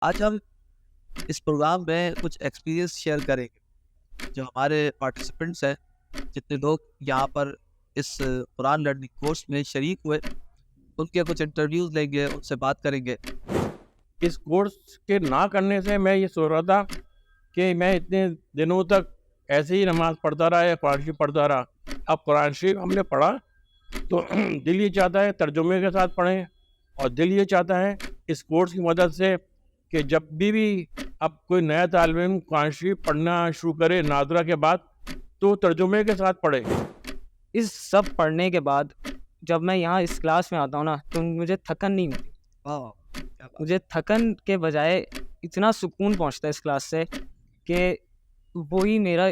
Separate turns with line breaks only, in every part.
آج ہم اس پروگرام میں کچھ ایکسپیرینس شیئر کریں گے جو ہمارے پارٹیسپینٹس ہیں، جتنے لوگ یہاں پر اس قرآن لرننگ کورس میں شریک ہوئے، ان کے کچھ انٹرویوز لیں گے، ان سے بات کریں گے۔
اس کورس کے نہ کرنے سے میں یہ سوچ رہا تھا کہ میں اتنے دنوں تک ایسے ہی نماز پڑھتا رہا یا قرآن شریف پڑھتا رہا۔ اب قرآن شریف ہم نے پڑھا تو دل یہ چاہتا ہے ترجمے کے ساتھ پڑھیں، اور دل یہ چاہتا ہے اس کورس کی مدد سے کہ جب بھی اب کوئی نیا طالب علم قرآن شریف پڑھنا شروع کرے ناظرہ کے بعد تو ترجمے کے ساتھ پڑھے۔
اس سب پڑھنے کے بعد جب میں یہاں اس کلاس میں آتا ہوں نا تو مجھے تھکن نہیں ہوتی، مجھے تھکن کے بجائے اتنا سکون پہنچتا ہے اس کلاس سے کہ وہی میرا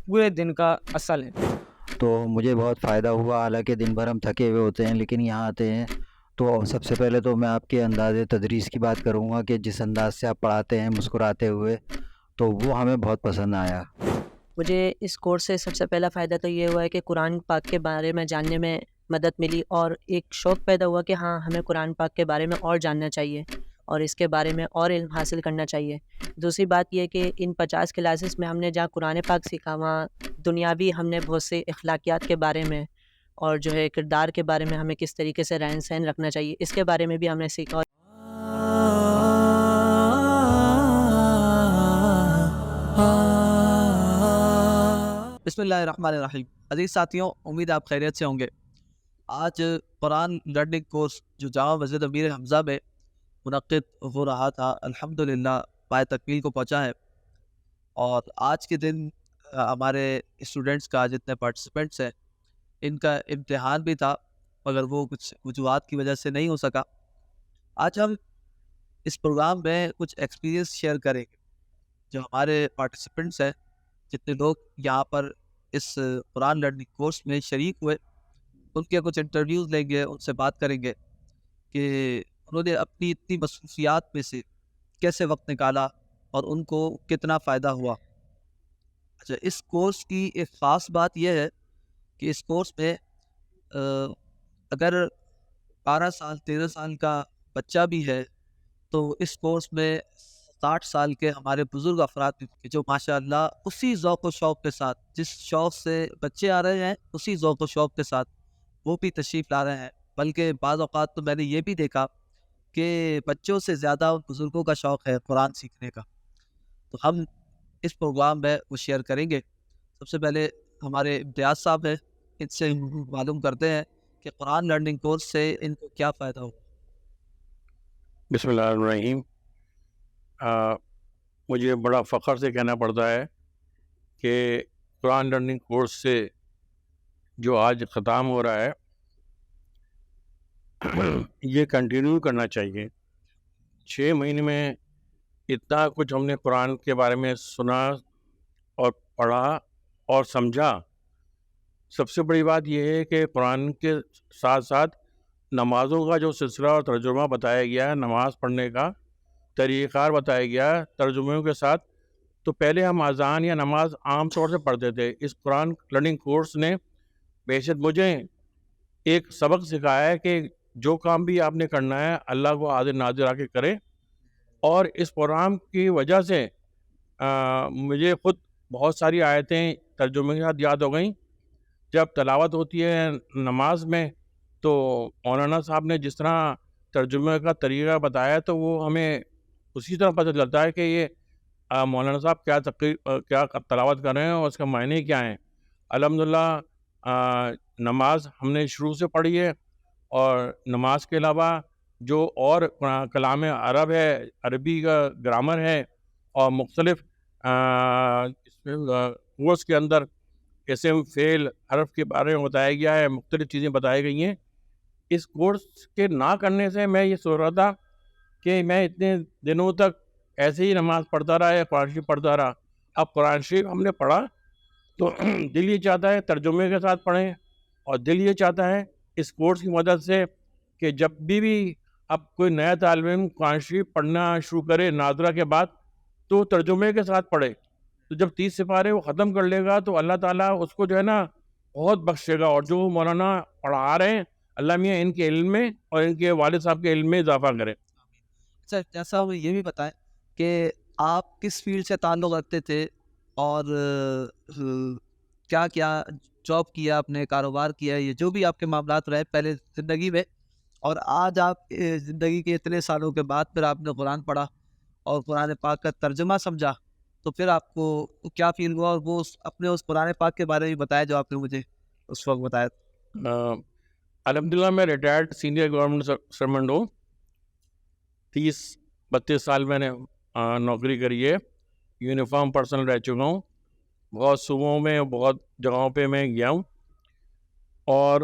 پورے دن کا اصل ہے۔
تو مجھے بہت فائدہ ہوا، حالانکہ دن بھر ہم تھکے ہوئے ہوتے ہیں لیکن یہاں آتے ہیں تو سب سے پہلے تو میں آپ کے انداز تدریس کی بات کروں گا کہ جس انداز سے آپ پڑھاتے ہیں مسکراتے ہوئے، تو وہ ہمیں بہت پسند آیا۔
مجھے اس کورس سے سب سے پہلا فائدہ تو یہ ہوا ہے کہ قرآن پاک کے بارے میں جاننے میں مدد ملی، اور ایک شوق پیدا ہوا کہ ہاں ہمیں قرآن پاک کے بارے میں اور جاننا چاہیے اور اس کے بارے میں اور علم حاصل کرنا چاہیے۔ دوسری بات یہ کہ ان 50 کلاسز میں ہم نے جہاں قرآن پاک سیکھا، وہاں دنیاوی ہم نے بہت سے اخلاقیات کے بارے میں اور جو ہے کردار کے بارے میں ہمیں کس طریقے سے رہن سہن رکھنا چاہیے، اس کے بارے میں بھی ہم نے سیکھا۔
بسم اللہ الرحمن الرحیم۔ عزیز ساتھیوں، امید آپ خیریت سے ہوں گے۔ آج قرآن لرننگ کورس جو جامع مسجد امیر حمزہ میں منعقد ہو رہا تھا، الحمدللہ پائے تکمیل کو پہنچا ہے، اور آج کے دن ہمارے اسٹوڈنٹس کا جتنے پارٹیسپینٹس ہیں ان کا امتحان بھی تھا، مگر وہ کچھ وجوہات کی وجہ سے نہیں ہو سکا۔ آج ہم اس پروگرام میں کچھ ایکسپیرینس شیئر کریں گے جو ہمارے پارٹیسپینٹس ہیں، جتنے لوگ یہاں پر اس قرآن لرننگ کورس میں شریک ہوئے، ان کے کچھ انٹرویوز لیں گے، ان سے بات کریں گے کہ انہوں نے اپنی اتنی مصروفیات میں سے کیسے وقت نکالا اور ان کو کتنا فائدہ ہوا۔ اچھا، اس کورس کی ایک خاص بات یہ ہے کہ اس کورس میں اگر 12 سال 13 سال کا بچہ بھی ہے تو اس کورس میں 60 سال کے ہمارے بزرگ افراد بھی، جو ماشاءاللہ اسی ذوق و شوق کے ساتھ، جس شوق سے بچے آ رہے ہیں اسی ذوق و شوق کے ساتھ وہ بھی تشریف لا رہے ہیں۔ بلکہ بعض اوقات تو میں نے یہ بھی دیکھا کہ بچوں سے زیادہ ان بزرگوں کا شوق ہے قرآن سیکھنے کا۔ تو ہم اس پروگرام میں وہ شیئر کریں گے۔ سب سے پہلے ہمارے امتیاز صاحب ہیں، ان سے معلوم کرتے ہیں کہ قرآن لرننگ کورس سے ان کو کیا فائدہ ہوا۔
بسم اللہ الرحمن الرحیم۔ مجھے بڑا فخر سے کہنا پڑتا ہے کہ قرآن لرننگ کورس سے جو آج ختم ہو رہا ہے یہ کنٹینیو کرنا چاہیے۔ 6 مہینے میں اتنا کچھ ہم نے قرآن کے بارے میں سنا اور پڑھا اور سمجھا۔ سب سے بڑی بات یہ ہے کہ قرآن کے ساتھ ساتھ نمازوں کا جو سلسلہ اور ترجمہ بتایا گیا، نماز پڑھنے کا طریقہ کار بتایا گیا ترجموں کے ساتھ۔ تو پہلے ہم اذان یا نماز عام طور سے پڑھتے تھے، اس قرآن لرننگ کورس نے بیشک مجھے ایک سبق سکھایا ہے کہ جو کام بھی آپ نے کرنا ہے اللہ کو حاضر ناظر آ کے کرے۔ اور اس پروگرام کی وجہ سے مجھے خود بہت ساری آیتیں ترجمے کے ساتھ یاد ہو گئیں۔ جب تلاوت ہوتی ہے نماز میں تو مولانا صاحب نے جس طرح ترجمے کا طریقہ بتایا تو وہ ہمیں اسی طرح پتہ چلتا ہے کہ یہ مولانا صاحب کیا تلاوت کر رہے ہیں اور اس کا معنی کیا ہیں۔ الحمدللہ نماز ہم نے شروع سے پڑھی ہے، اور نماز کے علاوہ جو اور کلام عرب ہے، عربی کا گرامر ہے، اور مختلف کورس کے اندر اسم فعل حرف کے بارے میں بتایا گیا ہے، مختلف چیزیں بتائی گئی ہیں۔ اس کورس کے نہ کرنے سے میں یہ سوچ رہا تھا کہ میں اتنے دنوں تک ایسے ہی نماز پڑھتا رہا یا قرآن شریف پڑھتا رہا۔ اب قرآن شریف ہم نے پڑھا تو دل یہ چاہتا ہے ترجمے کے ساتھ پڑھیں، اور دل یہ چاہتا ہے اس کورس کی مدد سے کہ جب بھی اب کوئی نیا طالب علم قرآن شریف پڑھنا شروع کرے ناظرہ کے بعد تو ترجمے کے ساتھ پڑھے۔ تو جب 30 سپارے وہ ختم کر لے گا تو اللہ تعالیٰ اس کو جو ہے نا بہت بخشے گا، اور جو مولانا پڑھا رہے ہیں اللہ میاں ان کے علم میں اور ان کے والد صاحب کے علم میں اضافہ کرے۔
اچھا جیسا ہمیں یہ بھی بتائیں کہ آپ کس فیلڈ سے تعلق رکھتے تھے اور کیا کیا جاب کیا، اپنے کاروبار کیا، یہ جو بھی آپ کے معاملات رہے پہلے زندگی میں، اور آج آپ زندگی کے اتنے سالوں کے بعد پھر آپ نے قرآن پڑھا اور قرآن پاک کا ترجمہ سمجھا، تو پھر آپ کو کیا فیل ہوا، اور وہ اپنے اس قرآن پاک کے بارے میں بتایا جو آپ نے مجھے اس وقت بتایا.
الحمدللہ میں ریٹائرڈ سینئر گورنمنٹ سرونٹ ہوں. 30-32 سال میں نے نوکری کری ہے. یونیفارم پرسنل رہ چکا ہوں. بہت صوبوں میں بہت جگہوں پہ میں گیا ہوں. اور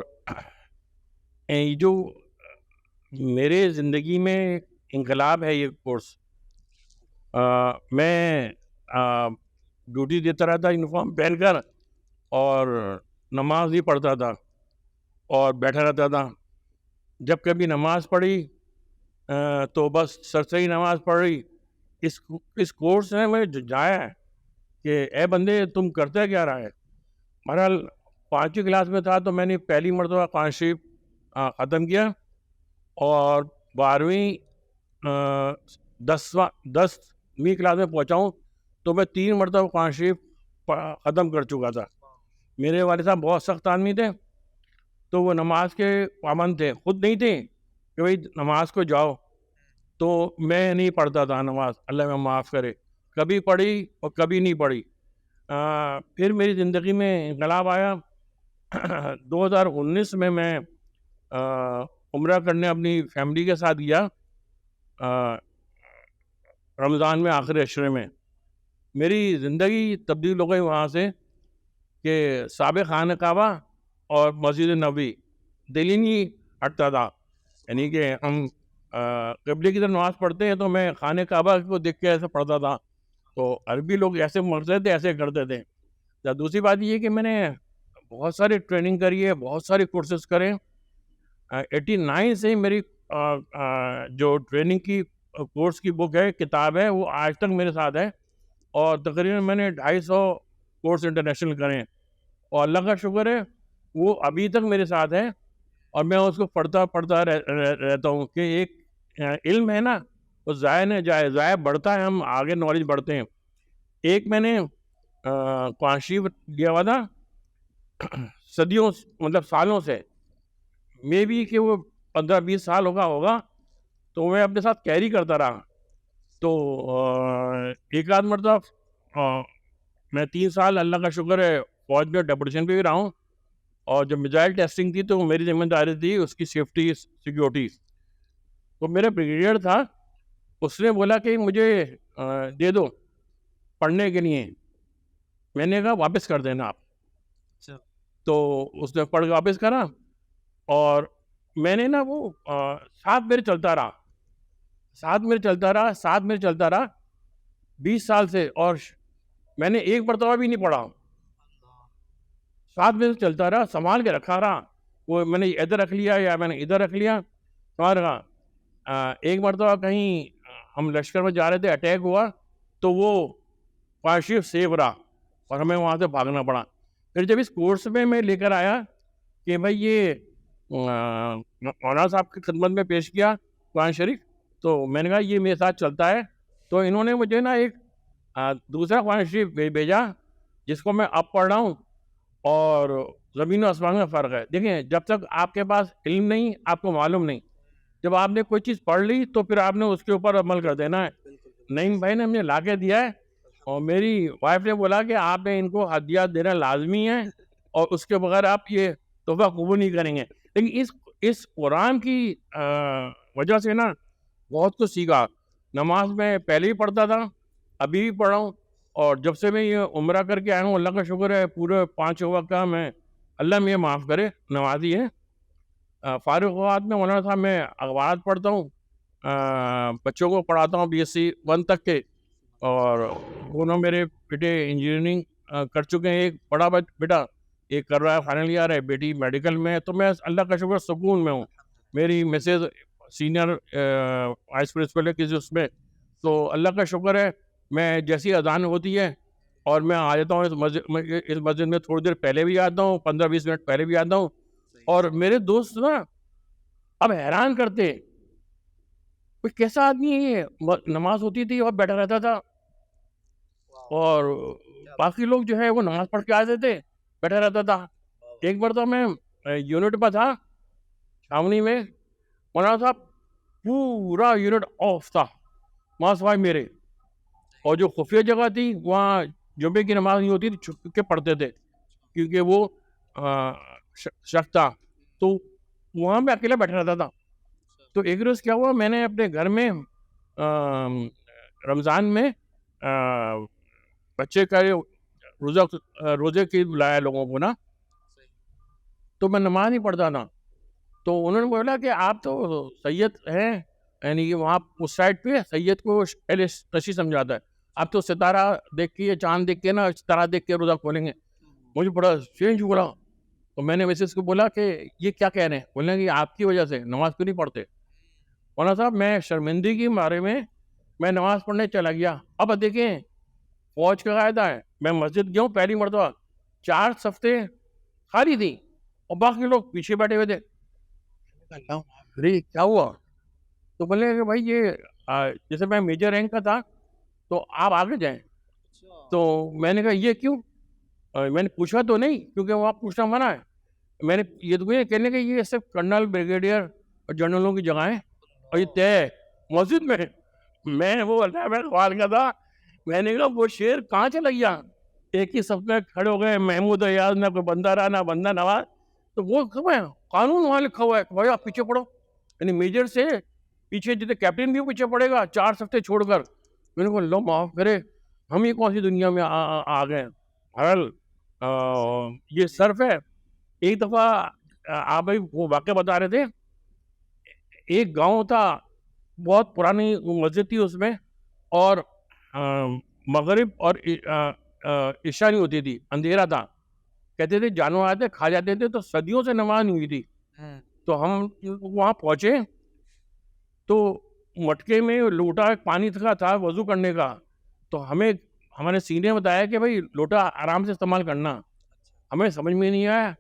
یہ جو میرے زندگی میں انقلاب ہے یہ کورس. میں ڈیوٹی دیتا رہتا یونیفارم پہن کر، اور نماز ہی پڑھتا تھا اور بیٹھا رہتا تھا. جب کبھی نماز پڑھی تو بس سرسری نماز پڑھ رہی. اس کورس نے مجھے جایا ہے کہ اے بندے تم کرتے کیا رہا ہے. بہرحال 5ویں کلاس میں تھا تو میں نے پہلی مرتبہ قرآن شریف ختم کیا، اور 12ویں 10ویں کلاس میں پہنچا ہوں تو میں 3 مرتبہ قرآن شریف ختم کر چکا تھا. میرے والد صاحب بہت سخت آدمی تھے، تو وہ نماز کے پابند تھے، خود نہیں تھے کہ بھائی نماز کو جاؤ، تو میں نہیں پڑھتا تھا نماز. اللہ میں معاف کرے، کبھی پڑھی اور کبھی نہیں پڑھی. پھر میری زندگی میں انقلاب آیا. 2019 میں عمرہ کرنے اپنی فیملی کے ساتھ گیا رمضان میں آخری عشرے میں. میری زندگی تبدیل ہو گئی وہاں سے کہ سابق خانہ کعبہ اور مسجد نبوی دل ہی نہیں ہٹتا تھا. یعنی کہ ہم قبلے کی طرف نماز پڑھتے ہیں تو میں خانہ کعبہ کو دیکھ کے ایسے پڑھتا تھا. تو عربی لوگ ایسے مرتے تھے، ایسے کرتے تھے. دوسری بات یہ کہ میں نے بہت ساری ٹریننگ کری ہے، بہت سارے کورسز کرے. 89 سے میری جو ٹریننگ کی کورس کی بک ہے، کتاب ہے، وہ آج تک میرے ساتھ ہے. اور تقریباً میں نے 250 کورس انٹرنیشنل کرے ہیں، اور اللہ کا شکر ہے وہ ابھی تک میرے ساتھ ہے. اور میں اس کو پڑھتا رہتا ہوں کہ ایک علم ہے نا، وہ ضائع نہ جائے، ضائع بڑھتا ہے، ہم آگے نالج بڑھتے ہیں. ایک میں نے قرآن شریف لیا ہوا تھا صدیوں، مطلب سالوں سے، میں بھی کہ وہ 15-20 سال ہوگا، تو میں اپنے ساتھ کیری کرتا رہا. تو ایک آدھ مرتبہ میں 3 سال اللہ کا شکر ہے فوج میں ڈپوٹیشن پہ بھی رہا ہوں. اور جب میزائل ٹیسٹنگ تھی تو میری ذمہ داری تھی اس کی سیفٹی سیکیورٹی. تو میرا بریگیڈیئر تھا، اس نے بولا کہ مجھے دے دو پڑھنے کے لیے. میں نے کہا واپس کر دینا آپ. تو اس نے پڑھ کے واپس کرا، اور میں نے نا وہ ساتھ میرے چلتا رہا 20 سال سے، اور میں نے ایک مرتبہ بھی نہیں پڑھا. ساتھ میں چلتا رہا، سنبھال کے رکھا رہا. وہ میں نے ادھر رکھ لیا یا میں نے ادھر رکھ لیا، سنبھال رہا. ایک مرتبہ کہیں ہم لشکر میں جا رہے تھے، اٹیک ہوا تو وہ قرآن شریف سیو رہا اور ہمیں وہاں سے بھاگنا پڑا. پھر جب اس کورس میں لے کر آیا کہ بھائی یہ مولانا صاحب کی خدمت میں پیش کیا قرآن شریف، تو میں نے کہا یہ میرے ساتھ چلتا ہے. تو انہوں نے مجھے نا ایک دوسرا قرآن شریف بھیجا جس کو میں اب پڑھ رہا ہوں، اور زمین و آسمان میں فرق ہے. دیکھیں، جب تک آپ کے پاس علم نہیں، آپ کو معلوم نہیں. جب آپ نے کوئی چیز پڑھ لی تو پھر آپ نے اس کے اوپر عمل کر دینا ہے. نعیم بھائی نے مجھے لا کے دیا ہے، اور میری وائف نے بولا کہ آپ نے ان کو ہدیات دینا لازمی ہے، اور اس کے بغیر آپ یہ تحفہ قبول نہیں کریں گے. لیکن اس قرآن کی وجہ سے نا بہت کچھ سیکھا. نماز میں پہلے ہی پڑھتا تھا، ابھی بھی پڑھا ہوں، اور جب سے میں یہ عمرہ کر کے آیا ہوں اللہ کا شکر ہے پورے 5 وقت کا میں، اللہ مجھے معاف کرے، نمازی ہے. فارغ اوقات میں مولانا صاحب میں اخبارات پڑھتا ہوں، بچوں کو پڑھاتا ہوں BSc 1 تک کے. اور دونوں میرے بیٹے انجینئرنگ کر چکے ہیں. ایک بڑا بیٹا ایک کر رہا ہے فائنل ایئر ہے، بیٹی میڈیکل میں ہے. تو میں اللہ کا شکر سکون میں ہوں. میری مسز سینئر وائس پرنسپل ہے کسی اس میں. تو اللہ کا شکر ہے میں جیسی اذان ہوتی ہے اور میں آ جاتا ہوں اس مسجد میں، تھوڑی دیر پہلے بھی آتا ہوں، 15-20 منٹ پہلے بھی آتا ہوں. اور میرے دوست نا اب حیران کرتے کوئی کیسا آدمی ہے یہ, نماز ہوتی تھی اور بیٹھا رہتا تھا, اور باقی لوگ جو ہے وہ نماز پڑھ کے آتے تھے, بیٹھا رہتا تھا. ایک بار تو میں یونٹ پر تھا چھاونی میں, مولانا صاحب پورا یونٹ آف تھا وہاں سوائے میرے, اور جو خفیہ جگہ تھی وہاں جمعے کی نماز نہیں ہوتی تھی, چھپ کے پڑھتے تھے کیونکہ وہ شک تھا, تو وہاں میں اکیلا بیٹھا رہتا تھا. تو ایک روز کیا ہوا, میں نے اپنے گھر میں رمضان میں بچے کا روزے کی بلایا لوگوں کو نا, تو میں نماز نہیں پڑھتا تھا. تو انہوں نے بولا کہ آپ تو سید ہیں, یعنی کہ وہاں اس سائڈ پہ سید کو پہلے تشریح سمجھاتا ہے, آپ تو ستارہ دیکھ کے چاند دیکھ کے نا ستارہ دیکھ کے روزہ کھولیں گے. مجھے بڑا چینج ہوا, تو میں نے مسز کو بولا کہ یہ کیا کہہ رہے ہیں, بولیں کہ آپ کی وجہ سے نماز کیوں نہیں پڑھتے. مولانا صاحب میں شرمندگی کے بارے میں نماز پڑھنے چلا گیا. اب دیکھیں فوج کا قاعدہ ہے, میں مسجد گیا ہوں پہلی مرتبہ, 4 صفیں خالی تھیں اور باقی لوگ پیچھے بیٹھے ہوئے تھے. ارے کیا ہوا, تو بولے کہ بھائی یہ جیسے میں میجر رینک کا تھا تو آپ آگے جائیں. تو میں نے کہا یہ کیوں, میں نے پوچھا تو نہیں کیونکہ وہاں پوچھنا منع ہے. میں نے یہ تو کہنے کہ یہ صرف کرنل بریگیڈیئر اور جنرلوں کی جگہیں, اور یہ طے مسجد میں وہ اللہ میں سوال کا تھا. میں نے کہا وہ شیر کہاں چلا گیا, ایک ہی صف میں کھڑے ہو گئے محمود ایاز, نہ کوئی بندہ رہا نہ بندہ نواز. تو وہ قانون وہاں لکھا ہوا ہے کہ بھائی آپ پیچھے پڑھو, یعنی میجر سے پیچھے جتنے کیپٹن بھی پیچھے پڑے گا 4 صفیں چھوڑ کر. میں نے کہا اللہ معاف کرے, ہم یہ کون سی دنیا میں آ گئے. بہرحال یہ صرف ہے. ایک دفعہ آپ وہ واقعہ بتا رہے تھے, ایک گاؤں تھا, بہت پرانی مسجد تھی اس میں, اور مغرب اور عشاء نہیں ہوتی تھی, اندھیرا تھا. کہتے تھے جانور آتے کھا جاتے تھے, تو صدیوں سے نماز نہیں ہوئی تھی. تو ہم وہاں پہنچے تو مٹکے میں لوٹا پانی تھا وضو کرنے کا. تو ہمارے سینئر بتایا کہ بھائی لوٹا آرام سے استعمال کرنا. ہمیں سمجھ میں نہیں آیا,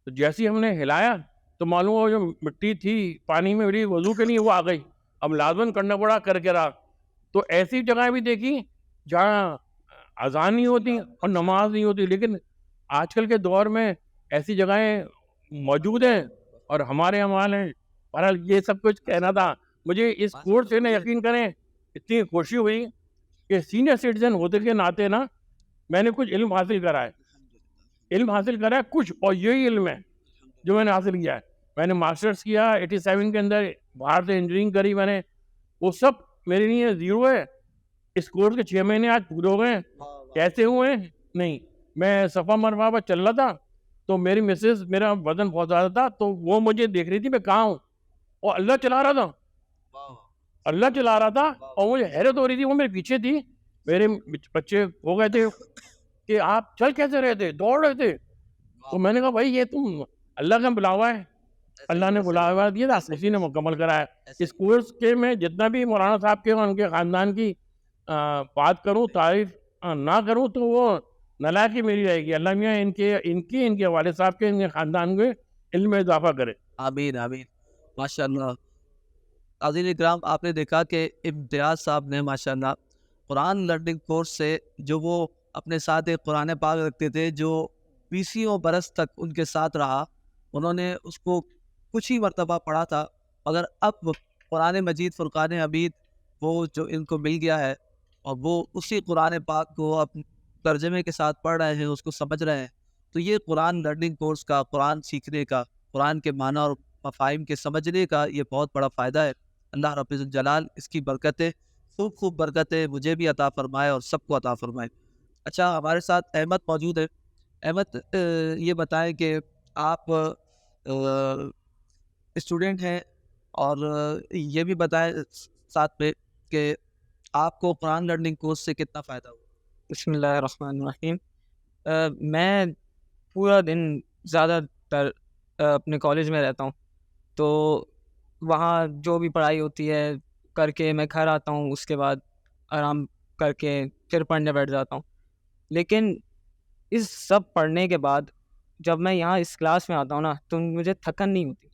تو جیسے ہی ہم نے ہلایا تو معلوم ہو جو مٹی تھی پانی میں میری وضو کے لیے وہ آ گئی. اب لازماً کرنا پڑا کر کے رہا. تو ایسی جگہیں بھی دیکھی جہاں اذان نہیں ہوتی اور نماز نہیں ہوتی, لیکن آج کل کے دور میں ایسی جگہیں موجود ہیں اور ہمارے عمال ہیں. بہرحال یہ سب کچھ کہنا تھا. مجھے اس کورس سے نا یقین کریں اتنی خوشی ہوئی کہ سینئر سٹیزن ہوتے کے ناطے نا میں نے کچھ علم حاصل کرا ہے. علم حاصل کرا ہے کچھ, اور یہی علم ہے جو میں نے حاصل کیا ہے. میں نے ماسٹرز کیا 87 کے اندر, باہر سے انجینئرنگ کری میں نے, وہ سب میرے لیے زیرو ہے. اس کورس کے 6 مہینے آج پورے ہو گئے. کیسے ہوئے نہیں, میں صفا مروا پر چل رہا تھا تو میری مسز, میرا وزن بہت زیادہ تھا, تو وہ مجھے دیکھ رہی تھی میں کہاں ہوں, اور اللہ چلا رہا تھا, اللہ چلا رہا تھا, اور مجھے حیرت ہو رہی تھی. وہ میرے پیچھے تھی, میرے بچے ہو گئے تھے کہ آپ چل کیسے رہے تھے, دوڑ رہے تھے. تو میں نے کہا بھائی یہ تم اللہ کا بلاوا ہے, اللہ نے بلاوا دیا تھا, اسی نے مکمل کرا ہے. اس کورس کے میں جتنا بھی مولانا صاحب کے اور ان کے خاندان کی بات کروں, تعریف نہ کروں تو وہ نلائکی میری رہے گی. اللہ میاں ان کے والد صاحب کے, ان کے خاندان کے علم میں اضافہ کرے.
آمین آمین, ماشاء اللہ. عزیز اکرام, آپ نے دیکھا کہ امتیاز صاحب نے ماشاء اللہ قرآن لرننگ کورس سے جو وہ اپنے ساتھ ایک قرآن پاک رکھتے تھے جو 20 برس تک ان کے ساتھ رہا, انہوں نے اس کو کچھ ہی مرتبہ پڑھا تھا, مگر اب قرآن مجید فرقان حمید وہ جو ان کو مل گیا ہے, اور وہ اسی قرآن پاک کو اب ترجمے کے ساتھ پڑھ رہے ہیں, اس کو سمجھ رہے ہیں. تو یہ قرآن لرننگ کورس کا, قرآن سیکھنے کا, قرآن کے معنی اور مفاہیم کے سمجھنے کا یہ بہت بڑا فائدہ ہے. اللہ رب الجلال اس کی برکتیں, خوب برکتیں مجھے بھی عطا فرمائے اور سب کو عطا فرمائے. اچھا, ہمارے ساتھ احمد موجود ہے. احمد, یہ بتائیں کہ آپ اسٹوڈنٹ ہیں, اور یہ بھی بتائیں ساتھ میں کہ آپ کو قرآن لرننگ کورس سے کتنا فائدہ ہوا.
بسم اللہ الرحمن الرحیم. میں پورا دن زیادہ تر اپنے کالج میں رہتا ہوں, تو وہاں جو بھی پڑھائی ہوتی ہے کر کے میں گھر آتا ہوں, اس کے بعد آرام کر کے پھر پڑھنے بیٹھ جاتا ہوں. لیکن اس سب پڑھنے کے بعد جب میں یہاں اس کلاس میں آتا ہوں نا تو مجھے تھکن نہیں ہوتی.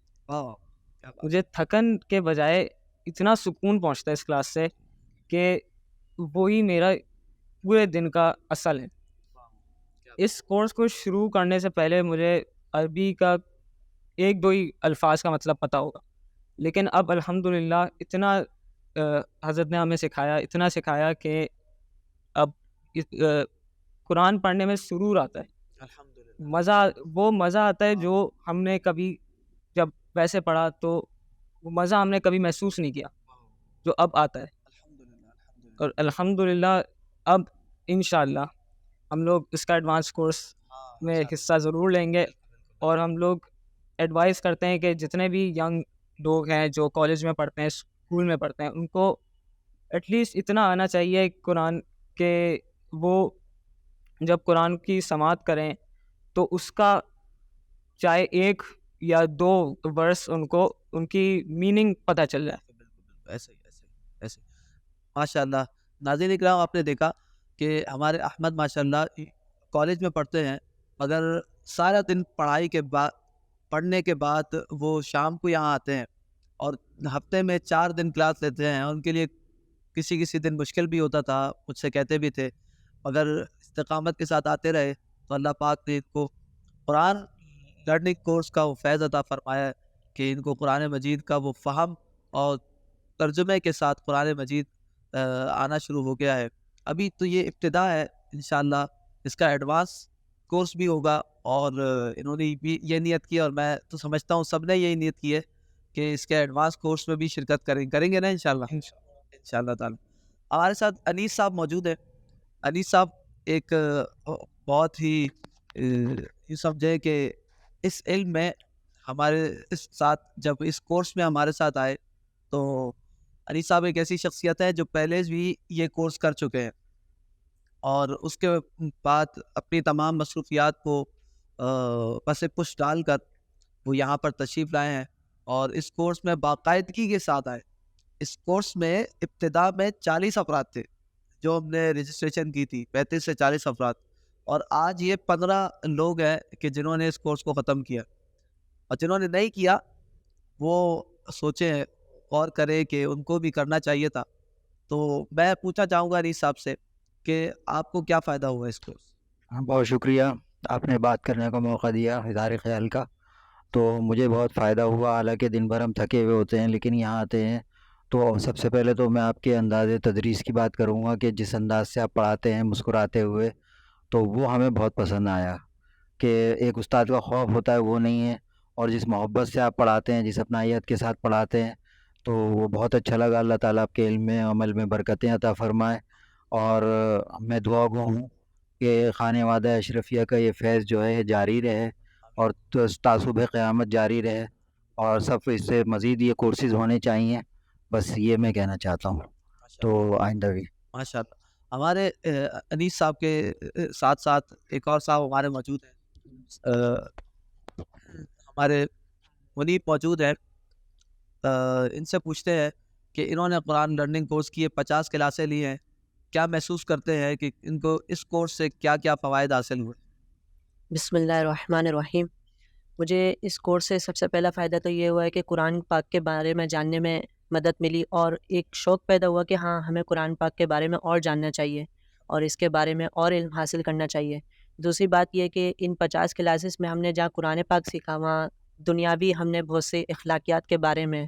مجھے تھکن کے بجائے اتنا سکون پہنچتا ہے اس کلاس سے کہ وہی میرا پورے دن کا اصل ہے. اس کورس کو شروع کرنے سے پہلے مجھے عربی کا ایک دو ہی الفاظ کا مطلب پتہ ہوگا، لیکن اب الحمدللہ اتنا حضرت نے ہمیں سکھایا، اتنا سکھایا کہ اب قرآن پڑھنے میں سرور آتا ہے، وہ مزہ آتا ہے جو ہم نے کبھی جب ویسے پڑھا تو وہ مزہ ہم نے کبھی محسوس نہیں کیا جو اب آتا ہے. اور الحمدللہ اب انشاءاللہ ہم لوگ اس کا ایڈوانس کورس میں حصہ ضرور لیں گے، اور ہم لوگ ایڈوائز کرتے ہیں کہ جتنے بھی ینگ لوگ ہیں جو کالج میں پڑھتے ہیں، اسکول میں پڑھتے ہیں، ان کو ایٹ لیسٹ اتنا آنا چاہیے قرآن کہ وہ جب قرآن کی سماعت کریں تو اس کا چاہے ایک یا دو ورس ان کو ان کی میننگ پتہ چل جائے.
ایسے ماشاء اللہ. ناظرین اکرام، آپ نے دیکھا کہ ہمارے احمد ماشاء اللہ کالج میں پڑھتے ہیں، مگر سارا دن پڑھنے کے بعد وہ شام کو یہاں آتے ہیں اور ہفتے میں 4 دن کلاس لیتے ہیں. ان کے لیے کسی دن مشکل بھی ہوتا تھا، مجھ سے کہتے بھی تھے، مگر استقامت کے ساتھ آتے رہے تو اللہ پاک نے ان کو قرآن لرننگ کورس کا وہ فیض عطا فرمایا ہے کہ ان کو قرآن مجید کا وہ فہم اور ترجمے کے ساتھ قرآن مجید آنا شروع ہو گیا ہے. ابھی تو یہ ابتدا ہے، انشاءاللہ اس کا ایڈوانس کورس بھی ہوگا، اور انہوں نے بھی یہ نیت کی، اور میں تو سمجھتا ہوں سب نے یہی نیت کی ہے کہ اس کے ایڈوانس کورس میں بھی شرکت کریں گے نا انشاءاللہ تعالی. ہمارے ساتھ انیس صاحب موجود ہیں. انیس صاحب ایک بہت ہی یہ سمجھے کہ اس علم میں ہمارے اس ساتھ جب اس کورس میں ہمارے ساتھ آئے تو انیس صاحب ایک ایسی شخصیت ہے جو پہلے بھی یہ کورس کر چکے ہیں، اور اس کے بعد اپنی تمام مصروفیات کو پس پش ڈال کر وہ یہاں پر تشریف لائے ہیں اور اس کورس میں باقاعدگی کے ساتھ آئے. اس کورس میں ابتدا میں 40 افراد تھے جو ہم نے رجسٹریشن کی تھی، 35 سے 40 افراد، اور آج یہ 15 لوگ ہیں کہ جنہوں نے اس کورس کو ختم کیا، اور جنہوں نے نہیں کیا وہ سوچیں غور کرے کہ ان کو بھی کرنا چاہیے تھا. تو میں پوچھنا چاہوں گا انیس صاحب سے کہ آپ کو کیا فائدہ ہوا اس کورس؟
بہت شکریہ، آپ نے بات کرنے کا موقع دیا اظہار خیال کا. تو مجھے بہت فائدہ ہوا، حالانکہ دن بھر ہم تھکے ہوئے ہوتے ہیں لیکن یہاں آتے ہیں تو سب سے پہلے تو میں آپ کے انداز تدریس کی بات کروں گا کہ جس انداز سے آپ پڑھاتے ہیں مسکراتے ہوئے، تو وہ ہمیں بہت پسند آیا. کہ ایک استاد کا خوف ہوتا ہے وہ نہیں ہے، اور جس محبت سے آپ پڑھاتے ہیں، جس اپنائیت کے ساتھ پڑھاتے ہیں، تو وہ بہت اچھا لگا. اللہ تعالیٰ آپ کے علم میں عمل میں برکتیں عطا فرمائے. اور میں دعا گو ہوں کہ خانہ وعدہ اشرفیہ کا یہ فیض جو ہے جاری رہے اور تعصب قیامت جاری رہے، اور سب اس سے مزید یہ کورسز ہونے چاہیے. بس یہ میں کہنا چاہتا ہوں. تو آئندہ بھی
ماشاء اللہ. ہمارے انیس صاحب کے ساتھ ساتھ ایک اور صاحب ہمارے موجود ہیں، ہمارے منیب موجود ہیں. ان سے پوچھتے ہیں کہ انہوں نے قرآن لرننگ کورس کی 50 کلاسیں لی ہیں، کیا محسوس کرتے ہیں کہ ان کو اس کورس سے کیا کیا فوائد حاصل ہوئے؟
بسم اللہ الرحمن الرحیم. مجھے اس کورس سے سب سے پہلا فائدہ تو یہ ہوا ہے کہ قرآن پاک کے بارے میں جاننے میں مدد ملی، اور ایک شوق پیدا ہوا کہ ہاں ہمیں قرآن پاک کے بارے میں اور جاننا چاہیے اور اس کے بارے میں اور علم حاصل کرنا چاہیے. دوسری بات یہ کہ ان 50 کلاسز میں ہم نے جہاں قرآن پاک سیکھا، وہاں دنیاوی ہم نے بہت سے اخلاقیات کے بارے میں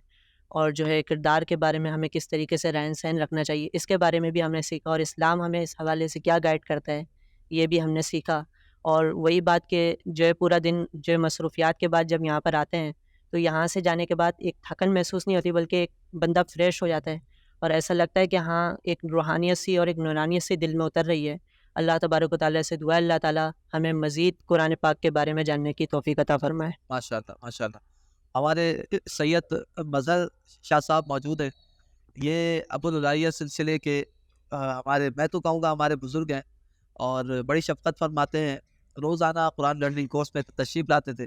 اور جو ہے کردار کے بارے میں ہمیں کس طریقے سے رہن سہن رکھنا چاہیے اس کے بارے میں بھی ہم نے سیکھا، اور اسلام ہمیں اس حوالے سے کیا گائیڈ کرتا ہے یہ بھی ہم نے سیکھا. اور وہی بات کہ جو ہے پورا دن جو مصروفیات کے بعد جب یہاں پر آتے ہیں تو یہاں سے جانے کے بعد ایک تھکن محسوس نہیں ہوتی، بلکہ ایک بندہ فریش ہو جاتا ہے اور ایسا لگتا ہے کہ ہاں ایک روحانیت سی اور ایک نورانیت سی دل میں اتر رہی ہے. اللہ تبارک و تعالیٰ سے دعا ہے اللہ تعالیٰ ہمیں مزید قرآن پاک کے بارے میں جاننے کی توفیق عطا فرمائے.
ماشاء اللہ ماشاء اللہ. ہمارے سید مظہر شاہ صاحب موجود ہیں. یہ ابو العالیہ سلسلے کے ہمارے، میں تو کہوں گا ہمارے بزرگ ہیں، اور بڑی شفقت فرماتے ہیں. روزانہ قرآن لرننگ کورس میں تشریف لاتے تھے.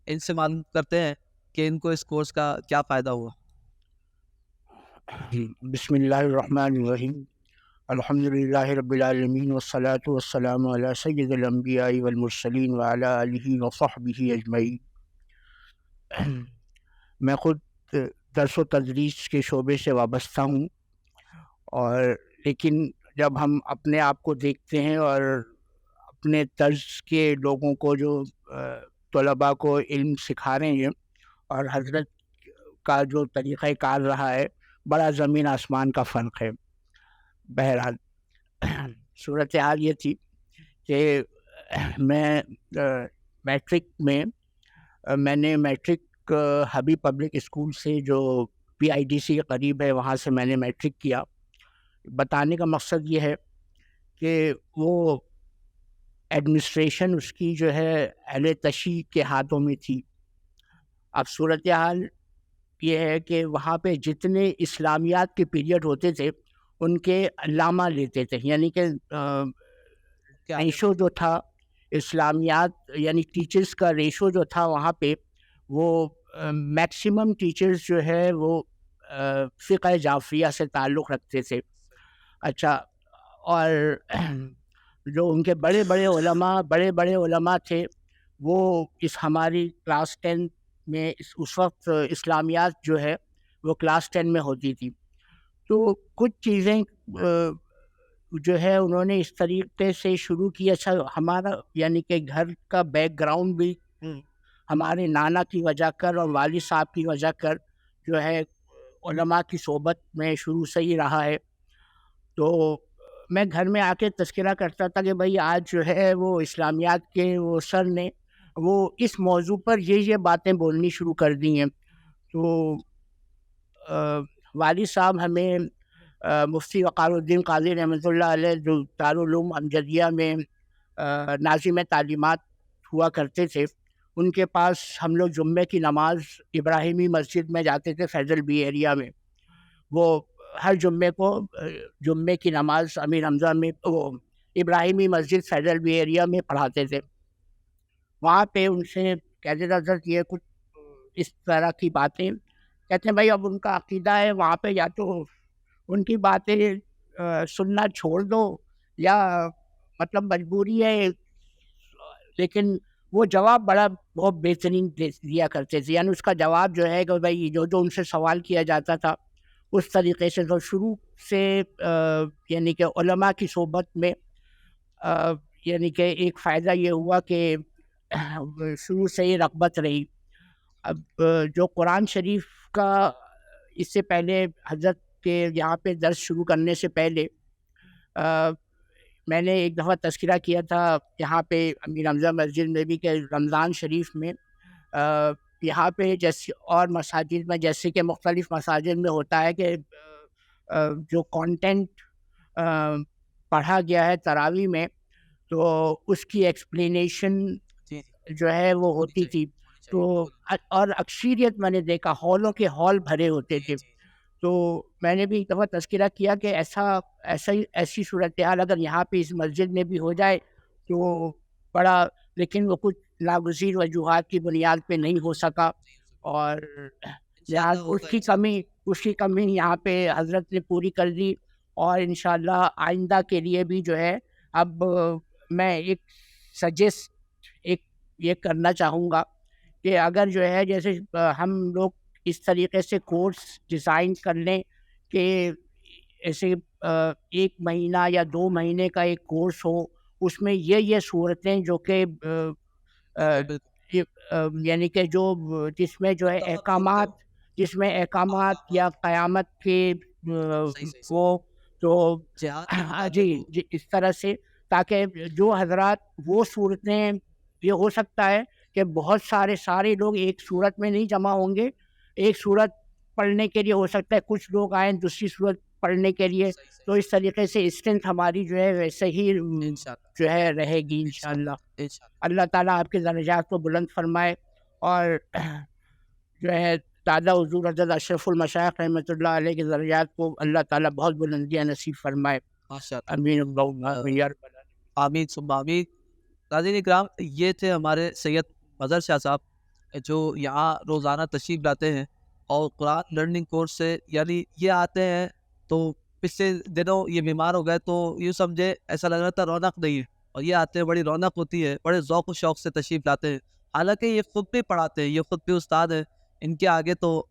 ان سے معلوم کرتے ہیں کہ ان کو اس کورس کا کیا فائدہ ہوا.
بسم اللہ الرحمن الرحیم. الحمدللہ رب العالمین والصلاة والسلام علی سید الانبیاء والمرسلین وعلی آلہ وصحبہ اجمعین. میں خود درس و تدریس کے شعبے سے وابستہ ہوں، اور لیکن جب ہم اپنے آپ کو دیکھتے ہیں اور اپنے طرز کے لوگوں کو جو طلباء کو علم سکھا رہے ہیں، اور حضرت کا جو طریقہ کار رہا ہے، بڑا زمین آسمان کا فرق ہے۔ بہرحال صورتحال یہ تھی کہ میں نے میٹرک حبیب پبلک اسکول سے جو PIDC کے قریب ہے وہاں سے میں نے میٹرک کیا۔ بتانے کا مقصد یہ ہے کہ وہ ایڈمنسٹریشن اس کی جو ہے اہل تشیع کے ہاتھوں میں تھی۔ اب صورتحال یہ ہے کہ وہاں پہ جتنے اسلامیات کے پیریڈ ہوتے تھے ان کے علامہ لیتے تھے، یعنی کہ ریشو جو تھا اسلامیات یعنی ٹیچرز کا ریشو جو تھا وہاں پہ، وہ میکسیمم ٹیچرز جو ہے وہ فقہ جعفریہ سے تعلق رکھتے تھے۔ اچھا، اور جو ان کے بڑے بڑے علماء تھے وہ اس ہماری کلاس 10 میں اس وقت اسلامیات جو ہے وہ کلاس 10 میں ہوتی تھی، تو کچھ چیزیں جو ہے انہوں نے اس طریقے سے شروع کی۔ اچھا، ہمارا یعنی کہ گھر کا بیک گراؤنڈ بھی ہمارے نانا کی وجہ کر اور والد صاحب کی وجہ کر جو ہے علماء کی صحبت میں شروع سے ہی رہا ہے، تو میں گھر میں آ کے تذکرہ کرتا تھا کہ بھائی آج جو ہے وہ اسلامیات کے وہ سر نے وہ اس موضوع پر یہ باتیں بولنی شروع کر دی ہیں، تو والد صاحب ہمیں مفتی وقار الدین قاضی رحمۃ اللہ علیہ جو دارالعلوم امجدیہ میں ناظم تعلیمات ہوا کرتے تھے، ان کے پاس ہم لوگ جمعے کی نماز ابراہیمی مسجد میں جاتے تھے فیضل بی ایریا میں۔ وہ ہر جمعے کو جمعے کی نماز امیر حمزہ میں وہ ابراہیمی مسجد فیضل بی ایریا میں پڑھاتے تھے۔ وہاں پہ ان سے کہتے تھے حضرت یہ کچھ اس طرح کی باتیں، کہتے ہیں بھائی اب ان کا عقیدہ ہے وہاں پہ یا تو ان کی باتیں سننا چھوڑ دو یا مطلب مجبوری ہے، لیکن وہ جواب بہت بہترین دیا کرتے تھے، یعنی اس کا جواب جو ہے کہ بھائی جو ان سے سوال کیا جاتا تھا اس طریقے سے، تو شروع سے یعنی کہ علماء کی صحبت میں یعنی کہ ایک فائدہ یہ ہوا کہ شروع سے ہی رغبت رہی۔ اب جو قرآن شریف کا اس سے پہلے حضرت کے یہاں پہ درس شروع کرنے سے پہلے میں نے ایک دفعہ تذکرہ کیا تھا یہاں پہ امیر حمزہ مسجد میں بھی کہ رمضان شریف میں یہاں پہ جیسے اور مساجد میں جیسے کہ مختلف مساجد میں ہوتا ہے کہ جو کانٹینٹ پڑھا گیا ہے تراویح میں تو اس کی ایکسپلینیشن جو ہے وہ ہوتی تھی، تو اور اکثریت میں نے دیکھا ہالوں کے ہال بھرے ہوتے تھے، تو میں نے بھی ایک دفعہ تذکرہ کیا کہ ایسی صورتحال اگر یہاں پہ اس مسجد میں بھی ہو جائے تو بڑا، لیکن وہ کچھ ناگزیر وجوہات کی بنیاد پہ نہیں ہو سکا، اور اس کی کمی یہاں پہ حضرت نے پوری کر دی، اور انشاءاللہ آئندہ کے لیے بھی جو ہے اب میں ایک یہ کرنا چاہوں گا کہ اگر جو ہے جیسے ہم لوگ اس طریقے سے کورس ڈیزائن کر لیں کہ ایسے 1 مہینہ یا 2 مہینے کا ایک کورس ہو، اس میں یہ صورتیں جو کہ یعنی کہ جس میں جو ہے احکامات یا قیامت کے وہ تو جی اس طرح سے، تاکہ جو حضرات وہ صورتیں، یہ ہو سکتا ہے کہ بہت سارے لوگ ایک صورت میں نہیں جمع ہوں گے، ایک صورت پڑھنے کے لیے ہو سکتا ہے کچھ لوگ آئیں دوسری صورت پڑھنے کے لیے، تو اس طریقے سے اسٹرینتھ ہماری جو ہے ویسے ہی جو ہے رہے گی انشاءاللہ۔ اللہ تعالیٰ آپ کے درجات کو بلند فرمائے، اور جو ہے دادا حضور حضرت اشرف المشائخ رحمۃ اللہ علیہ کے درجات کو اللہ تعالیٰ بہت بلندیاں نصیب فرمائے، آمین اللہم یا رب العالمین۔
آمین ثم آمین۔ ناظرین اکرام، یہ تھے ہمارے سید مظہر شاہ صاحب جو یہاں روزانہ تشریف لاتے ہیں اور قرآن لرننگ کورس سے، یعنی یہ آتے ہیں تو پچھلے دنوں یہ بیمار ہو گئے تو یوں سمجھے ایسا لگ رہا تھا رونق نہیں ہے، اور یہ آتے ہیں بڑی رونق ہوتی ہے، بڑے ذوق و شوق سے تشریف لاتے ہیں، حالانکہ یہ خود بھی پڑھاتے ہیں، یہ خود بھی استاد ہیں، ان کے آگے تو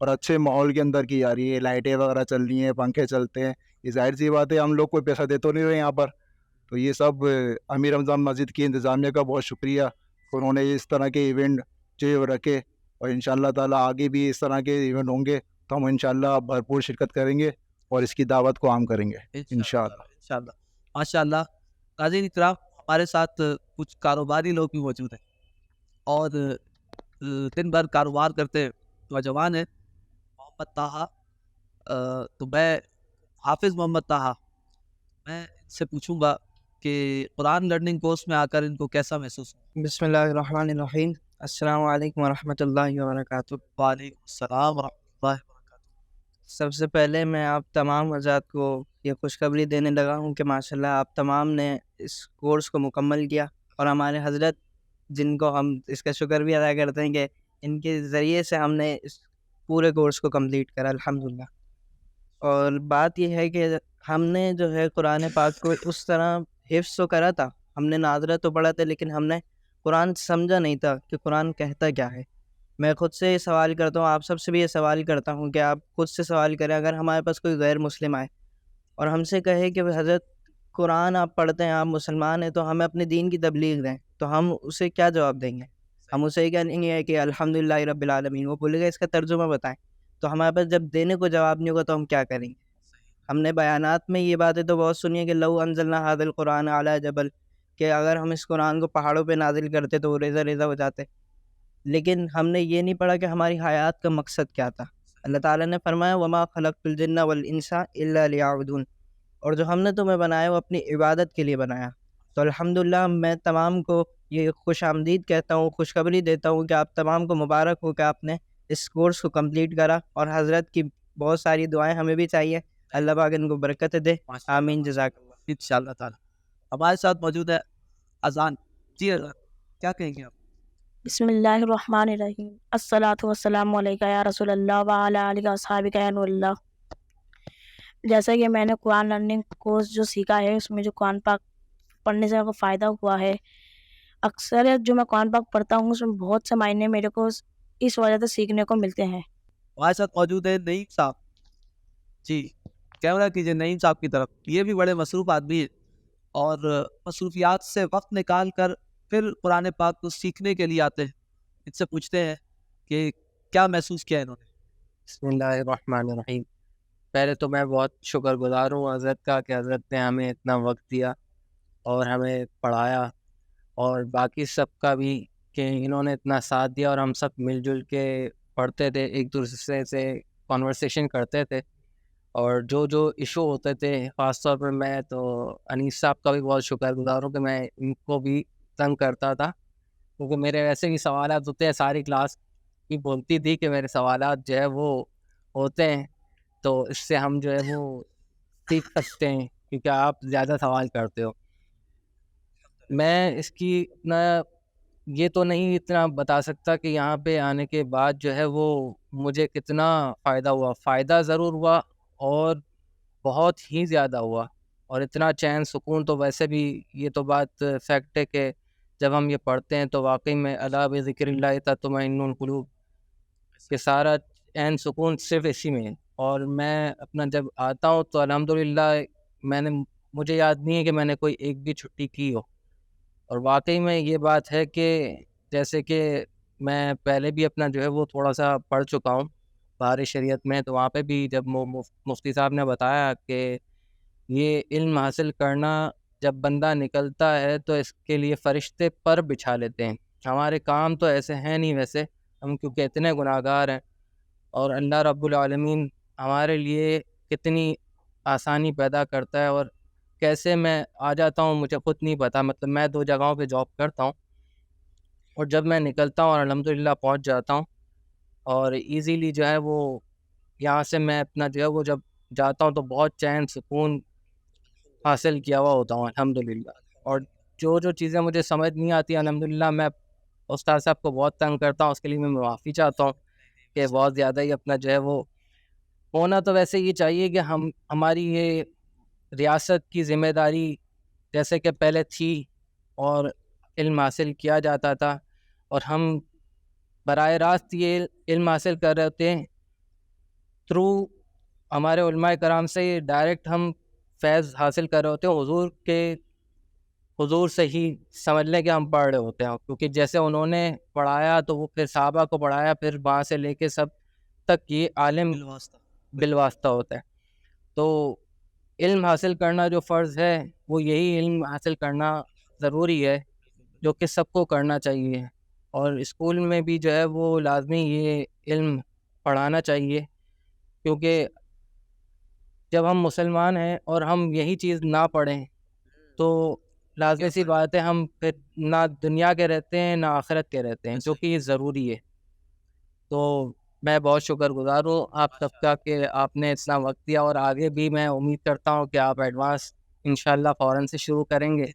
اور اچھے ماحول کے اندر کی جا رہی ہے. لائٹیں وغیرہ چل رہی ہیں, پنکھے چلتے ہیں. یہ ظاہر سی بات ہے, ہم لوگ کوئی پیسہ دے تو نہیں رہے یہاں پر. تو یہ سب امیر رمضان مسجد کی انتظامیہ کا بہت شکریہ کہ انہوں نے اس طرح کے ایونٹ جو رکھے, اور ان شاء اللہ تعالیٰ آگے بھی اس طرح کے ایونٹ ہوں گے تو ہم ان شاء اللہ بھرپور شرکت کریں گے اور اس کی دعوت کو عام کریں گے ان شاء اللہ.
انشاءاللہ. ماشاء اللہ. ناظرین اکرام, ہمارے ساتھ کچھ کاروباری لوگ بھی موجود ہیں اور دن بھر کاروبار کرتے نوجوان ہیں. محمد طاہا, تو میں حافظ محمد طاہا, میں ان سے پوچھوں گا کہ قرآن لرننگ کورس میں آ کر ان کو کیسا محسوس ہوا.
بسم اللہ الرحمن الرحیم. السلام علیکم ورحمۃ اللہ وبرکاتہ.
وعلیکم السلام ورحمۃ اللہ وبرکاتہ.
سب سے پہلے میں آپ تمام حضرات کو یہ خوشخبری دینے لگا ہوں کہ ماشاءاللہ آپ تمام نے اس کورس کو مکمل کیا, اور ہمارے حضرت جن کو ہم اس کا شکر بھی ادا کرتے ہیں کہ ان کے ذریعے سے ہم نے اس پورے کورس کو کمپلیٹ کرا الحمدللہ. اور بات یہ ہے کہ ہم نے جو ہے قرآن پاک کو اس طرح حفظ تو کرا تھا, ہم نے ناظرہ تو پڑھا تھا, لیکن ہم نے قرآن سمجھا نہیں تھا کہ قرآن کہتا کیا ہے. میں خود سے یہ سوال کرتا ہوں, آپ سب سے بھی یہ سوال کرتا ہوں کہ آپ خود سے سوال کریں, اگر ہمارے پاس کوئی غیر مسلم آئے اور ہم سے کہے کہ حضرت قرآن آپ پڑھتے ہیں, آپ مسلمان ہیں, تو ہمیں اپنے دین کی تبلیغ دیں, تو ہم اسے کیا جواب دیں گے؟ ہم اسے یہ کہیں گے کہ الحمدللہ رب العالمین. وہ بولے گا اس کا ترجمہ بتائیں. تو ہمارے پاس جب دینے کو جواب نہیں ہوگا تو ہم کیا کریں گے؟ ہم نے بیانات میں یہ باتیں تو بہت سنی ہے کہ لو انزلنا ھذا القرآن علی جبل, کہ اگر ہم اس قرآن کو پہاڑوں پہ نازل کرتے تو وہ ریزہ ریزہ ہو جاتے. لیکن ہم نے یہ نہیں پڑھا کہ ہماری حیات کا مقصد کیا تھا. اللہ تعالیٰ نے فرمایا وما خلقت الجن والانس الا لیعبدون, اور جو ہم نے تمہیں بنایا وہ اپنی عبادت کے لیے بنایا. تو الحمدللہ میں تمام کو یہ خوش آمدید کہتا ہوں, خوشخبری دیتا ہوں کہ آپ تمام کو مبارک ہو کہ آپ نے اس کورس کو کمپلیٹ کرا, اور حضرت کی بہت ساری دعائیں ہمیں بھی چاہیے. اللہ پاک ان کو برکت دے, آمین, جزاک اللہ.
انشاءاللہ تعالیٰ. ہمارے ساتھ موجود ہے اذان. جی اذان, کیا کہیں گے آپ؟
بسم اللہ الرحمن الرحیم. الصلاۃ والسلام علیکہ یا رسول اللہ وعلی آلہ واصحابہ یا نور اللہ. جیسا کہ میں نے قرآن لرننگ کورس جو سیکھا ہے, اس میں جو قرآن پاک پڑھنے سے میرے کو فائدہ ہوا ہے, اکثر جو میں قرآن پاک پڑھتا ہوں اس میں بہت سے معنی میرے کو اس وجہ سے سیکھنے کو ملتے ہیں.
ہمارے ساتھ موجود ہے نعیم صاحب. جی, کیمرہ کیجیے نعیم صاحب کی طرف. یہ بھی بڑے مصروف آدمی ہیں اور مصروفیات سے وقت نکال کر پھر قرآن پاک کو سیکھنے کے لیے آتے ہیں. ان سے پوچھتے ہیں کہ کیا محسوس کیا انہوں نے.
بسم اللہ الرحمن الرحیم. پہلے تو میں بہت شکر گزار ہوں حضرت کا کہ حضرت نے ہمیں اتنا وقت دیا اور ہمیں پڑھایا, اور باقی سب کا بھی کہ انہوں نے اتنا ساتھ دیا, اور ہم سب مل جل کے پڑھتے تھے, ایک دوسرے سے کانورسیشن کرتے تھے, اور جو ایشو ہوتے تھے, خاص طور پر میں تو انیس صاحب کا بھی بہت شکر گزار ہوں کہ میں ان کو بھی تنگ کرتا تھا, کیونکہ میرے ویسے بھی سوالات ہوتے ہیں, ساری کلاس کی بولتی تھی کہ میرے سوالات جو ہے وہ ہوتے ہیں, تو اس سے ہم جو ہے وہ سیکھ سکتے ہیں کیونکہ آپ زیادہ سوال کرتے ہو. میں اس کی اتنا یہ تو نہیں اتنا بتا سکتا کہ یہاں پہ آنے کے بعد جو ہے وہ مجھے کتنا فائدہ ہوا. فائدہ ضرور ہوا اور بہت ہی زیادہ ہوا, اور اتنا چین سکون تو ویسے بھی یہ تو بات فیکٹ ہے کہ جب ہم یہ پڑھتے ہیں تو واقعی میں الا بذکر اللہ تطمئن القلوب کہ سارا چین سکون صرف اسی میں ہے. اور میں اپنا جب آتا ہوں تو الحمدللہ مجھے یاد نہیں ہے کہ میں نے کوئی ایک بھی چھٹی کی ہو. اور واقعی میں یہ بات ہے کہ جیسے کہ میں پہلے بھی اپنا جو ہے وہ تھوڑا سا پڑھ چکا ہوں بہار شریعت میں, تو وہاں پہ بھی جب مفتی صاحب نے بتایا کہ یہ علم حاصل کرنا جب بندہ نکلتا ہے تو اس کے لیے فرشتے پر بچھا لیتے ہیں. ہمارے کام تو ایسے ہیں نہیں ویسے, ہم کیونکہ اتنے گناہ گار ہیں, اور اللہ رب العالمین ہمارے لیے کتنی آسانی پیدا کرتا ہے, اور کیسے میں آ جاتا ہوں مجھے خود نہیں پتہ. مطلب میں 2 جگہوں پہ جاب کرتا ہوں, اور جب میں نکلتا ہوں اور الحمدللہ پہنچ جاتا ہوں, اور ایزیلی جو ہے وہ یہاں سے میں اپنا جو ہے وہ جب جاتا ہوں تو بہت چین سکون حاصل کیا ہوا ہوتا ہوں الحمدللہ. اور جو چیزیں مجھے سمجھ نہیں آتی الحمدللہ میں استاد صاحب کو بہت تنگ کرتا ہوں, اس کے لیے میں معافی چاہتا ہوں کہ بہت زیادہ ہی اپنا جو ہے وہ ہونا تو ویسے یہ چاہیے کہ ہماری یہ ریاست کی ذمہ داری جیسے کہ پہلے تھی اور علم حاصل کیا جاتا تھا, اور ہم براہ راست یہ علم حاصل کر رہے ہوتے ہیں, تھرو ہمارے علماء کرام سے ڈائریکٹ ہم فیض حاصل کر رہے ہوتے ہیں، حضور سے ہی سمجھ لیں کہ ہم پڑھ رہے ہوتے ہیں، کیونکہ جیسے انہوں نے پڑھایا تو وہ پھر صحابہ کو پڑھایا، پھر وہاں سے لے کے سب تک یہ عالم بالواسطہ ہوتا ہے. تو علم حاصل کرنا جو فرض ہے وہ یہی علم حاصل کرنا ضروری ہے جو کہ سب کو کرنا چاہیے، اور اسکول میں بھی جو ہے وہ لازمی یہ علم پڑھانا چاہیے، کیونکہ جب ہم مسلمان ہیں اور ہم یہی چیز نہ پڑھیں تو لازمی سی بات ہے ہم پھر نہ دنیا کے رہتے ہیں نہ آخرت کے رہتے ہیں، جو کہ یہ ضروری ہے. تو میں بہت شکر گزار ہوں آپ سب کا کہ آپ نے اتنا وقت دیا، اور آگے بھی میں امید کرتا ہوں کہ آپ ایڈوانس انشاءاللہ فوراً سے شروع کریں گے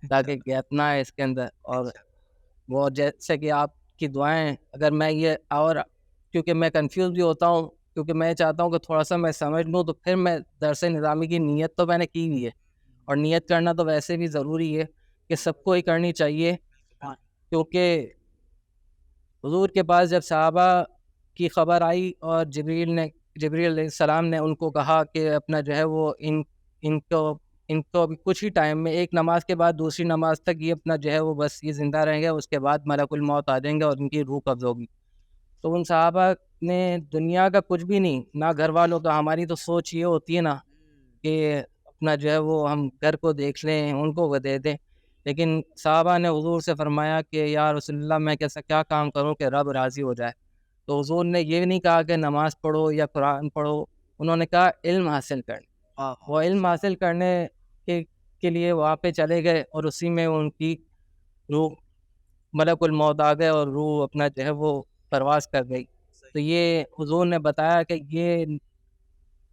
تاکہ گیپ نہ ہے اس کے اندر. اور وہ جیسے کہ آپ کی دعائیں، اگر میں یہ، اور کیونکہ میں کنفیوز بھی ہوتا ہوں، کیونکہ میں چاہتا ہوں کہ تھوڑا سا میں سمجھ لوں، تو پھر میں درس نظامی کی نیت تو میں نے کی ہوئی ہے، اور نیت کرنا تو ویسے بھی ضروری ہے کہ سب کو ہی کرنی چاہیے، کیونکہ حضور کے پاس جب صحابہ کی خبر آئی اور جبریل علیہ السلام نے ان کو کہا کہ اپنا جو ہے وہ ان کو ابھی کچھ ہی ٹائم میں، ایک نماز کے بعد دوسری نماز تک یہ اپنا جو ہے وہ بس یہ زندہ رہیں گے، اس کے بعد ملک الموت آ جائیں گے اور ان کی روح قبض ہوگی. تو ان صحابہ نے دنیا کا کچھ بھی نہیں، نہ گھر والوں کا، ہماری تو سوچ یہ ہوتی ہے نا کہ اپنا جو ہے وہ ہم گھر کو دیکھ لیں، ان کو وہ دے دیں، لیکن صحابہ نے حضور سے فرمایا کہ یا رسول اللہ میں کیسا کیا کام کروں کہ رب راضی ہو جائے. تو حضور نے یہ نہیں کہا کہ نماز پڑھو یا قرآن پڑھو، انہوں نے کہا علم حاصل کریں. وہ علم حاصل کرنے کے لیے وہاں پہ چلے گئے، اور اسی میں ان کی روح ملک الموت آ گئے اور روح اپنا جو ہے وہ پرواز کر گئی. تو یہ حضور نے بتایا کہ یہ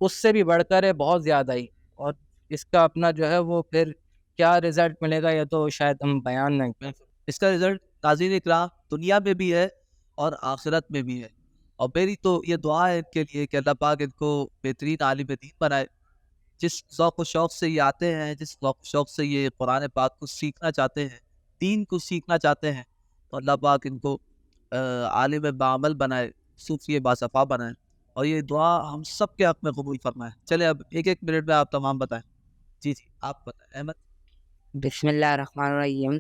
اس سے بھی بڑھ کر ہے، بہت زیادہ ہی، اور اس کا اپنا جو ہے وہ پھر کیا رزلٹ ملے گا یہ تو شاید ہم بیان نہیں کریں.
اس کا رزلٹ ناظرین اکرام دنیا میں بھی ہے اور آخرت میں بھی ہے. اور میری تو یہ دعا ہے ان کے لیے کہ اللہ پاک ان کو بہترین عالم دین بنائے. جس ذوق و شوق سے یہ آتے ہیں، جس ذوق و شوق سے یہ قرآن پاک کو سیکھنا چاہتے ہیں، دین کو سیکھنا چاہتے ہیں، تو اللہ پاک ان کو عالم بعمل بنائے، صوفی باصفا بنائے، اور یہ دعا ہم سب کے حق میں قبول فرمائے. چلے اب ایک منٹ میں آپ تمام بتائیں. جی آپ بتائیں احمد.
بسم اللہ الرحمن الرحیم.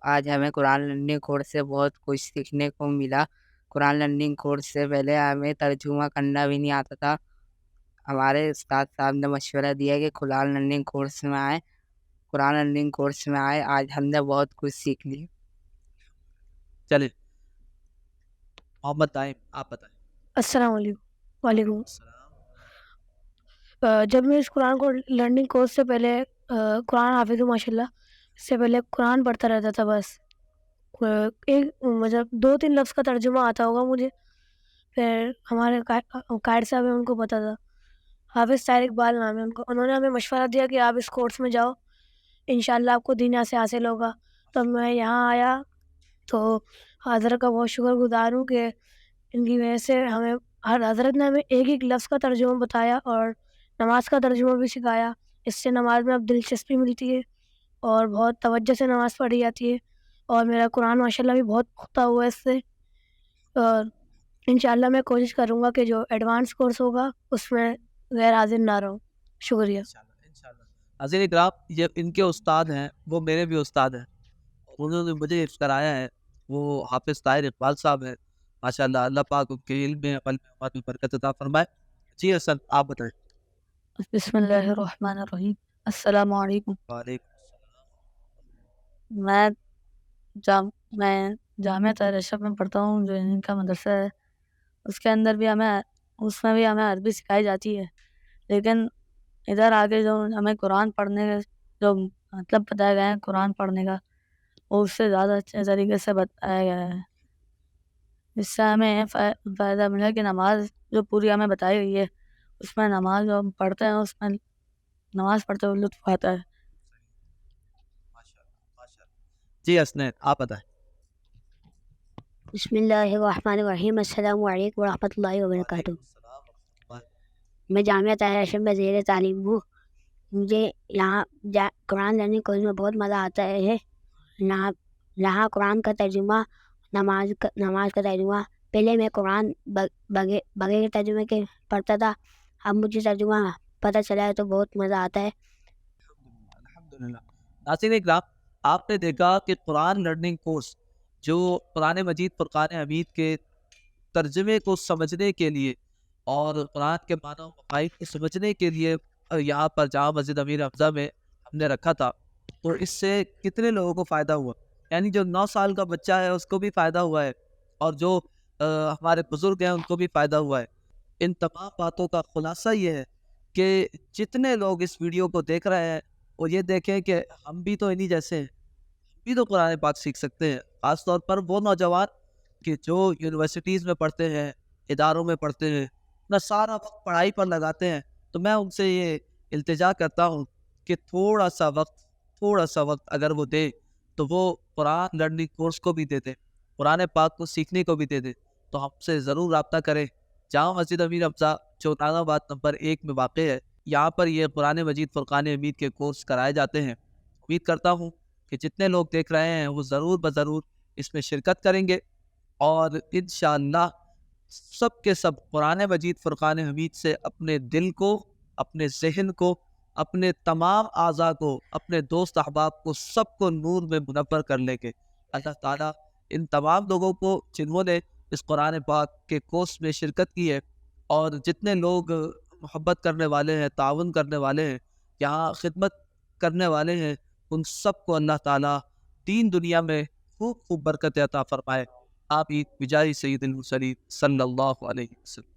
آج ہمیں قرآن لرننگ کورس سے بہت کچھ سیکھنے کو ملا. قرآن لرننگ کورس سے پہلے ہمیں ترجمہ کرنا بھی نہیں آتا تھا. ہمارے استاد صاحب نے مشورہ دیا کہ قرآن لرننگ کورس میں آئے. آج ہم نے بہت کچھ سیکھ لی.
چلے محمد طائم آپ بتائیں.
السلام علیکم. وعلیکم السلام. جب میں اس قرآن کو لرننگ کورس سے پہلے قرآن حافظ ہوں ماشاء اللہ، اس سے پہلے قرآن پڑھتا رہتا تھا. بس ایک مطلب 2-3 لفظ کا ترجمہ آتا ہوگا مجھے. پھر ہمارے قائد صاحب ہیں، ان کو پتہ تھا، حافظ طاہر اقبال نام ہے ان کو. انہوں نے ہمیں مشورہ دیا کہ آپ اس کورس میں جاؤ، انشاءاللہ آپ کو دین سے حاصل ہوگا. تب میں یہاں آیا تو حضرت کا بہت شکر گزار ہوں کہ ان کی وجہ سے ہمیں حضرت نے ہمیں ایک لفظ کا ترجمہ بتایا اور نماز کا ترجمہ بھی سکھایا. اس سے نماز میں اب دلچسپی ملتی ہے اور بہت توجہ سے نماز پڑھی جاتی ہے، اور میرا قرآن ماشاءاللہ بھی بہت پختہ ہوا ہے اس سے. اور انشاءاللہ میں کوشش کروں گا کہ جو ایڈوانس کورس ہوگا اس میں غیر حاضر نہ رہوں. شکریہ.
حضرت اکرام یہ ان کے استاد ہیں، وہ میرے بھی استاد ہیں. انہوں نے مجھے حفظ کرایا ہے، وہ حافظ طاہر اقبال صاحب ہیں ماشاءاللہ. اللہ پاک ان کے علم میں، عمل میں برکت عطا فرمائے. جی حسن آپ بتائیں.
بسم اللہ الرحمن الرحیم. السلام علیکم.
وعلیکم
السلام. میں جامعہ طاہر اشرف میں پڑھتا ہوں، جو ان کا مدرسہ ہے. اس میں بھی ہمیں عربی سکھائی جاتی ہے، لیکن ادھر آگے جو ہمیں قرآن پڑھنے کا جو مطلب بتایا گیا ہے قرآن پڑھنے کا، وہ اس سے زیادہ اچھے طریقے سے بتایا گیا ہے. اس سے ہمیں فائدہ ملا کہ نماز جو پوری ہمیں بتائی گئی ہے، اس میں نماز جو ہم پڑھتے ہیں اس میں نماز پڑھتے ہوئے لطف آتا ہے.
جی حسنین آپ بتائیں.
بسم اللہ الرحمن الرحیم. السلام علیکم ورحمۃ اللہ وبرکاتہ. میں جامعہ طاہر اشرف میں زیر تعلیم ہوں. مجھے یہاں قرآن لرننگ کورس میں بہت مزہ آتا ہے. یہاں قرآن کا ترجمہ، نماز کا ترجمہ، پہلے میں قرآن بغیر ترجمے کے پڑھتا تھا، اب مجھے ترجمہ پتہ چلا ہے تو بہت مزہ آتا ہے۔
الحمدللہ۔ ناظرین اکرام، آپ نے دیکھا کہ قرآن لرننگ کورس جو قرآن مجید فرقان حمید کے ترجمے کو سمجھنے کے لیے اور قرآن کے معنی و مفاہیم کو سمجھنے کے لیے یہاں پر جامع مسجد امیر حمزہ میں ہم نے رکھا تھا، تو اس سے کتنے لوگوں کو فائدہ ہوا؟ یعنی جو 9 سال کا بچہ ہے اس کو بھی فائدہ ہوا ہے، اور جو ہمارے بزرگ ہیں ان کو بھی فائدہ ہوا ہے۔ ان تمام باتوں کا خلاصہ یہ ہے کہ جتنے لوگ اس ویڈیو کو دیکھ رہے ہیں وہ یہ دیکھیں کہ ہم بھی تو انہی جیسے ہیں، ہم بھی تو قرآن پاک سیکھ سکتے ہیں۔ خاص طور پر وہ نوجوان کہ جو یونیورسٹیز میں پڑھتے ہیں، اداروں میں پڑھتے ہیں، اپنا سارا وقت پڑھائی پر لگاتے ہیں، تو میں ان سے یہ التجا کرتا ہوں کہ تھوڑا سا وقت اگر وہ دے تو وہ قرآن لرننگ کورس کو بھی دے دیں، قرآن پاک کو سیکھنے کو بھی دے دیں، تو ہم سے ضرور رابطہ کریں۔ جامع مسجد امیر حمزہ جو ناظم آباد نمبر 1 میں واقع ہے، یہاں پر یہ قرآن مجید فرقان حمید کے کورس کرائے جاتے ہیں۔ امید کرتا ہوں کہ جتنے لوگ دیکھ رہے ہیں وہ ضرور بضرور اس میں شرکت کریں گے، اور انشاءاللہ سب کے سب قرآن مجید فرقان حمید سے اپنے دل کو، اپنے ذہن کو، اپنے تمام اعضاء کو، اپنے دوست احباب کو، سب کو نور میں منور کر لیں گے۔ اللہ تعالیٰ ان تمام لوگوں کو جنہوں نے اس قرآن پاک کے کورس میں شرکت کی ہے، اور جتنے لوگ محبت کرنے والے ہیں، تعاون کرنے والے ہیں، یہاں خدمت کرنے والے ہیں، ان سب کو اللہ تعالیٰ دین دنیا میں خوب برکت عطا فرمائے۔ آمین بجاہ سید المرسلین صلی اللہ علیہ وسلم۔